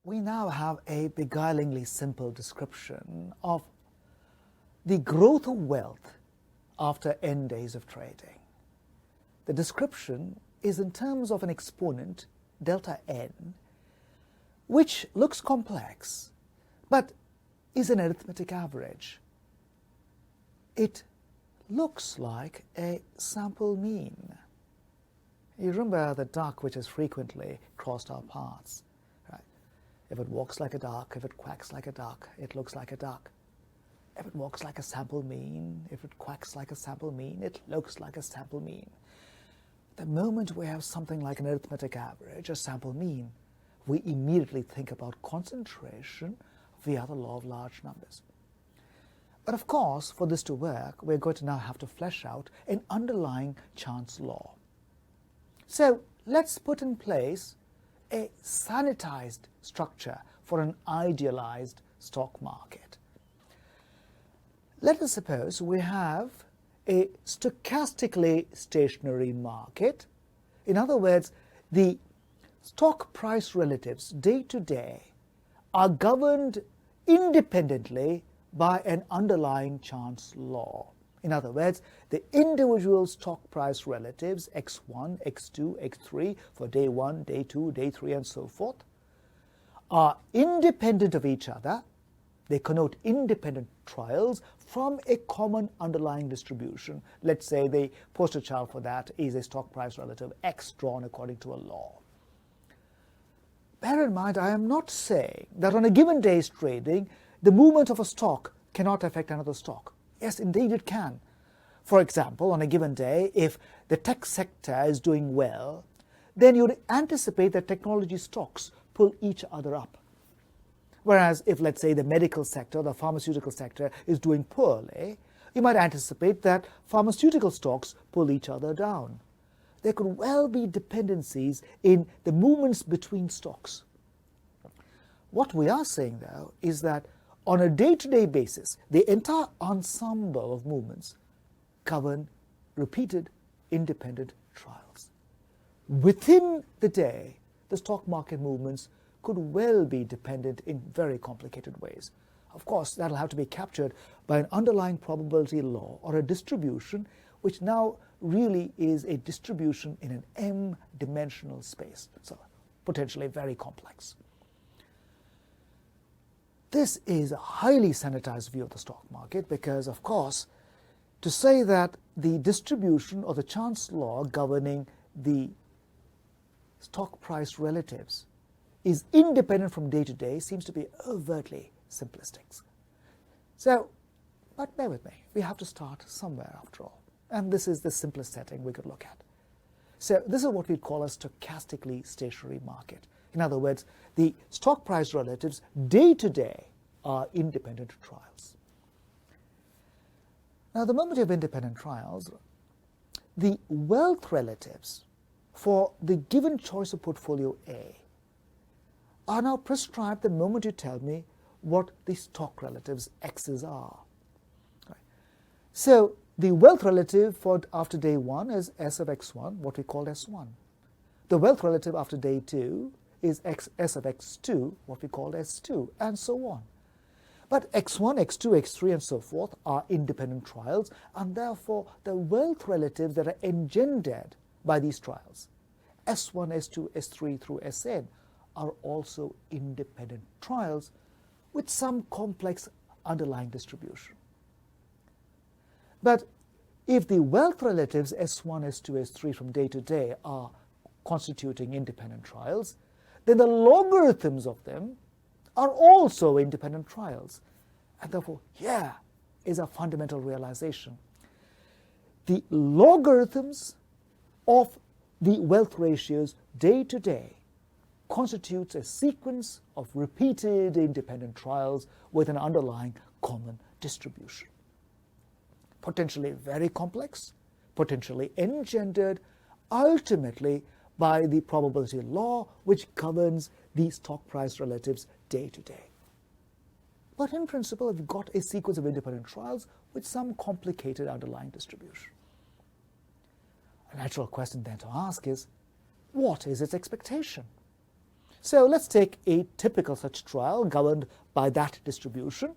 We now have a beguilingly simple description of the growth of wealth after n days of trading. The description is in terms of an exponent, delta n, which looks complex, but is an arithmetic average. It looks like a sample mean. You remember the duck which has frequently crossed our paths. If it walks like a duck, if it quacks like a duck, it looks like a duck. If it walks like a sample mean, if it quacks like a sample mean, it looks like a sample mean. The moment we have something like an arithmetic average, a sample mean, we immediately think about concentration via the law of large numbers. But of course, for this to work, we're going to now have to flesh out an underlying chance law. So let's put in place a sanitized structure for an idealized stock market. Let us suppose we have a stochastically stationary market. In other words, the stock price relatives day to day are governed independently by an underlying chance law. In other words, the individual stock price relatives x1, x2, x3 for day 1, day 2, day 3 and so forth are independent of each other. They connote independent trials from a common underlying distribution. Let's say the poster child for that is a stock price relative x drawn according to a law. Bear in mind, I am not saying that on a given day's trading, the movement of a stock cannot affect another stock. Yes, indeed it can. For example, on a given day, if the tech sector is doing well, then you'd anticipate that technology stocks pull each other up. Whereas if, let's say, the medical sector, the pharmaceutical sector is doing poorly, you might anticipate that pharmaceutical stocks pull each other down. There could well be dependencies in the movements between stocks. What we are saying, though, is that on a day-to-day basis, the entire ensemble of movements govern repeated independent trials. Within the day, the stock market movements could well be dependent in very complicated ways. Of course, that'll have to be captured by an underlying probability law or a distribution which now really is a distribution in an m-dimensional space, so potentially very complex. This is a highly sanitized view of the stock market because, of course, to say that the distribution or the chance law governing the stock price relatives is independent from day to day seems to be overtly simplistic. So, but bear with me, we have to start somewhere after all. And this is the simplest setting we could look at. So this is what we call a stochastically stationary market. In other words, the stock price relatives day to day are independent trials. Now, the moment you have independent trials, the wealth relatives for the given choice of portfolio A are now prescribed the moment you tell me what the stock relatives X's are. Right. So the wealth relative for after day 1 is S of x1, what we call S1. The wealth relative after day 2 is S of x2, what we call S2, and so on. But x1, x2, x3, and so forth are independent trials, and therefore the wealth relatives that are engendered by these trials, S1, S2, S3 through Sn, are also independent trials with some complex underlying distribution. But if the wealth relatives S1, S2, S3 from day to day are constituting independent trials, then the logarithms of them are also independent trials. And therefore, here is a fundamental realization. The logarithms of the wealth ratios day to day constitutes a sequence of repeated independent trials with an underlying common distribution. Potentially very complex, potentially engendered ultimately by the probability law which governs the stock price relatives day to day. But in principle, we've got a sequence of independent trials with some complicated underlying distribution. A natural question then to ask is, what is its expectation? So let's take a typical such trial governed by that distribution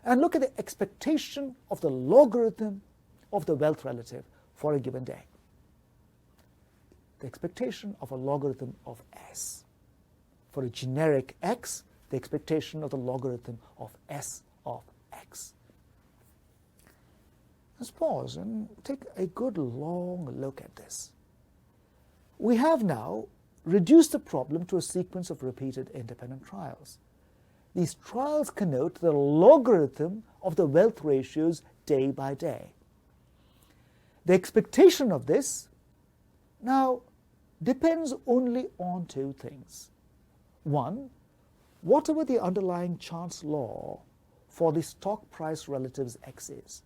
and look at the expectation of the logarithm of the wealth relative for a given day. The expectation of a logarithm of S. For a generic x, the expectation of the logarithm of S of x. Let's pause and take a good long look at this. We have now reduced the problem to a sequence of repeated independent trials. These trials connote the logarithm of the wealth ratios day by day. The expectation of this now depends only on two things. One, whatever the underlying chance law for the stock price relatives x is.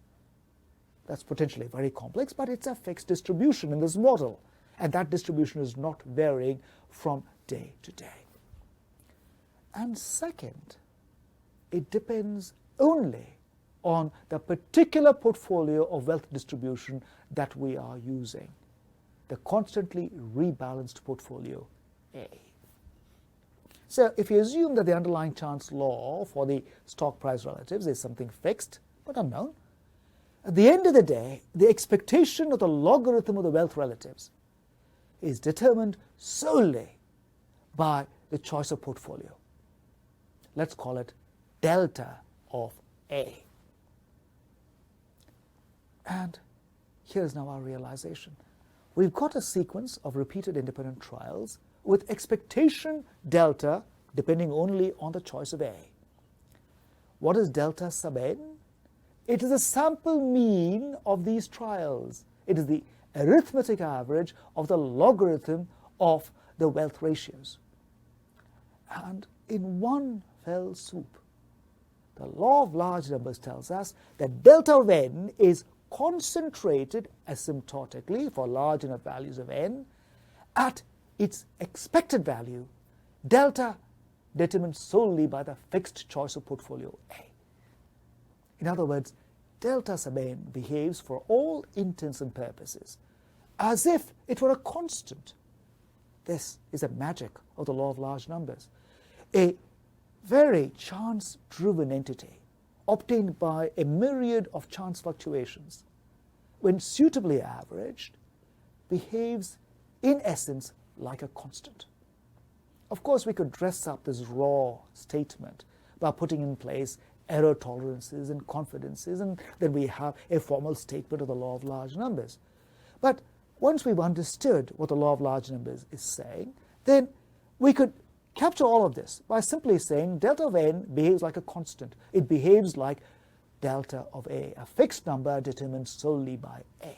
That's potentially very complex, but it's a fixed distribution in this model, and that distribution is not varying from day to day. And second, it depends only on the particular portfolio of wealth distribution that we are using, the constantly rebalanced portfolio A. So if you assume that the underlying chance law for the stock price relatives is something fixed but unknown, at the end of the day, the expectation of the logarithm of the wealth relatives is determined solely by the choice of portfolio. Let's call it delta of A. And here's now our realization. We've got a sequence of repeated independent trials with expectation delta depending only on the choice of A. What is delta sub n? It is the sample mean of these trials. It is the arithmetic average of the logarithm of the wealth ratios. And in one fell swoop, the law of large numbers tells us that delta of n is concentrated asymptotically for large enough values of n at its expected value, delta determined solely by the fixed choice of portfolio A. In other words, delta sub n behaves for all intents and purposes as if it were a constant. This is the magic of the law of large numbers. A very chance-driven entity obtained by a myriad of chance fluctuations, when suitably averaged, behaves in essence like a constant. Of course, we could dress up this raw statement by putting in place error tolerances and confidences, and then we have a formal statement of the law of large numbers. But once we've understood what the law of large numbers is saying, then we could capture all of this by simply saying delta of n behaves like a constant. It behaves like delta of A, a fixed number determined solely by A.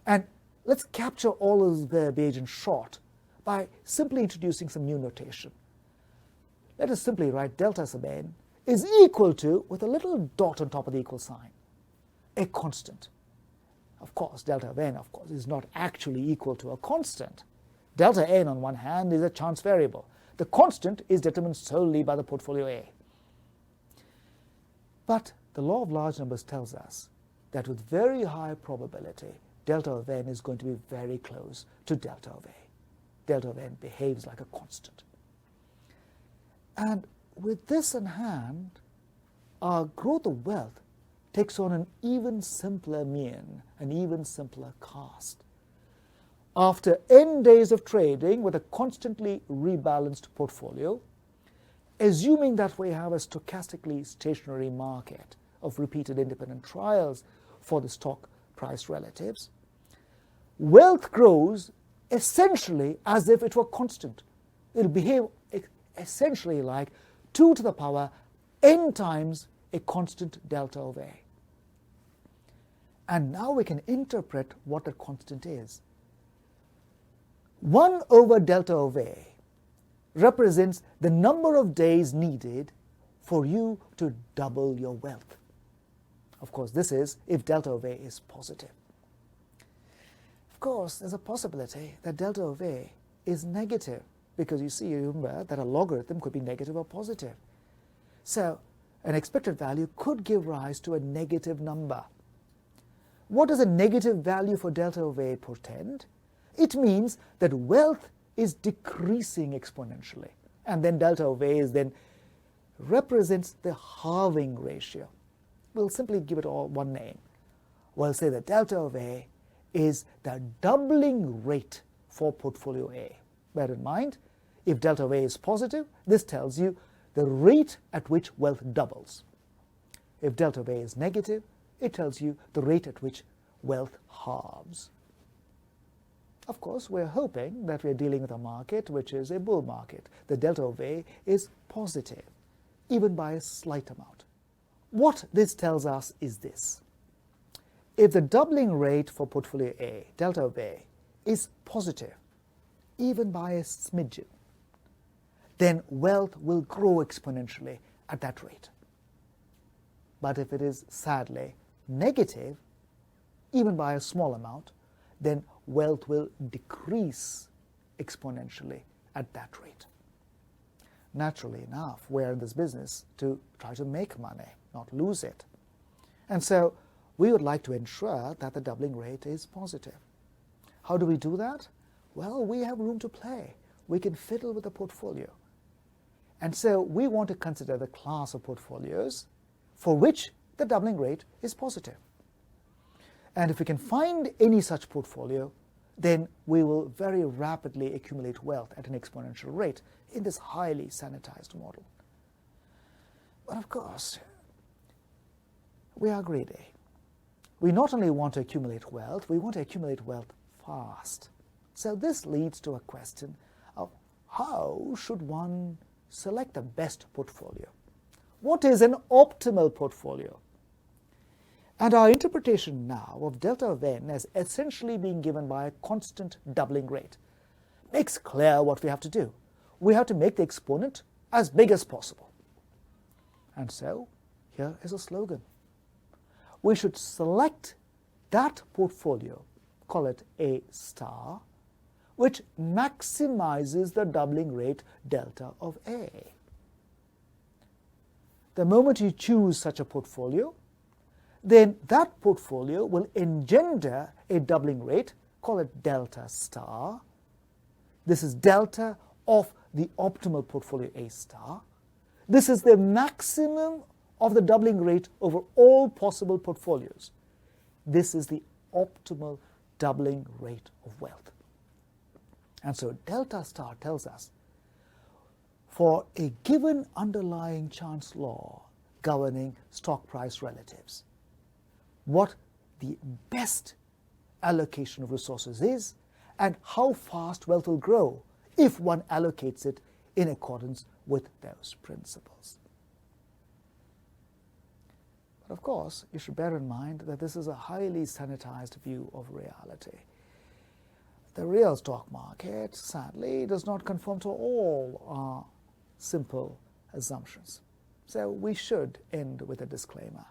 And let's capture all of this verbiage in short by simply introducing some new notation. Let us simply write delta sub n is equal to, with a little dot on top of the equal sign, a constant. Of course, delta of n, of course, is not actually equal to a constant. Delta n, on one hand, is a chance variable. The constant is determined solely by the portfolio A. But the law of large numbers tells us that with very high probability, delta of n is going to be very close to delta of A. Delta of n behaves like a constant. And with this in hand, our growth of wealth takes on an even simpler mien, an even simpler cast. After n days of trading with a constantly rebalanced portfolio, assuming that we have a stochastically stationary market of repeated independent trials for the stock price relatives, wealth grows essentially as if it were constant. It will behave essentially like 2 to the power n times a constant delta of A. And now we can interpret what that constant is. 1 over delta of A represents the number of days needed for you to double your wealth. Of course, this is if delta of A is positive. Of course, there's a possibility that delta of A is negative, because you remember that a logarithm could be negative or positive. So an expected value could give rise to a negative number. What does a negative value for delta of A portend? It means that wealth is decreasing exponentially. And then delta of A is then represents the halving ratio. We'll simply give it all one name. We'll say that delta of A is the doubling rate for portfolio A. Bear in mind, if delta of A is positive, this tells you the rate at which wealth doubles. If delta of A is negative, it tells you the rate at which wealth halves. Of course, we're hoping that we're dealing with a market which is a bull market. The delta of A is positive, even by a slight amount. What this tells us is this. If the doubling rate for portfolio A, delta of A, is positive, even by a smidgen, then wealth will grow exponentially at that rate. But if it is sadly negative, even by a small amount, then wealth will decrease exponentially at that rate. Naturally enough, we're in this business to try to make money, not lose it. And so we would like to ensure that the doubling rate is positive. How do we do that? Well, we have room to play. We can fiddle with the portfolio. And so we want to consider the class of portfolios for which the doubling rate is positive. And if we can find any such portfolio, then we will very rapidly accumulate wealth at an exponential rate in this highly sanitized model. But of course, we are greedy. We not only want to accumulate wealth, we want to accumulate wealth fast. So this leads to a question of how should one select the best portfolio? What is an optimal portfolio? And our interpretation now of delta of n as essentially being given by a constant doubling rate makes clear what we have to do. We have to make the exponent as big as possible. And so, here is a slogan. We should select that portfolio, call it A star, which maximizes the doubling rate delta of A. The moment you choose such a portfolio, then that portfolio will engender a doubling rate, call it delta star. This is delta of the optimal portfolio A star. This is the maximum of the doubling rate over all possible portfolios. This is the optimal doubling rate of wealth. And so delta star tells us for a given underlying chance law governing stock price relatives, what the best allocation of resources is and how fast wealth will grow if one allocates it in accordance with those principles. But of course, you should bear in mind that this is a highly sanitized view of reality. The real stock market, sadly, does not conform to all our simple assumptions. So we should end with a disclaimer.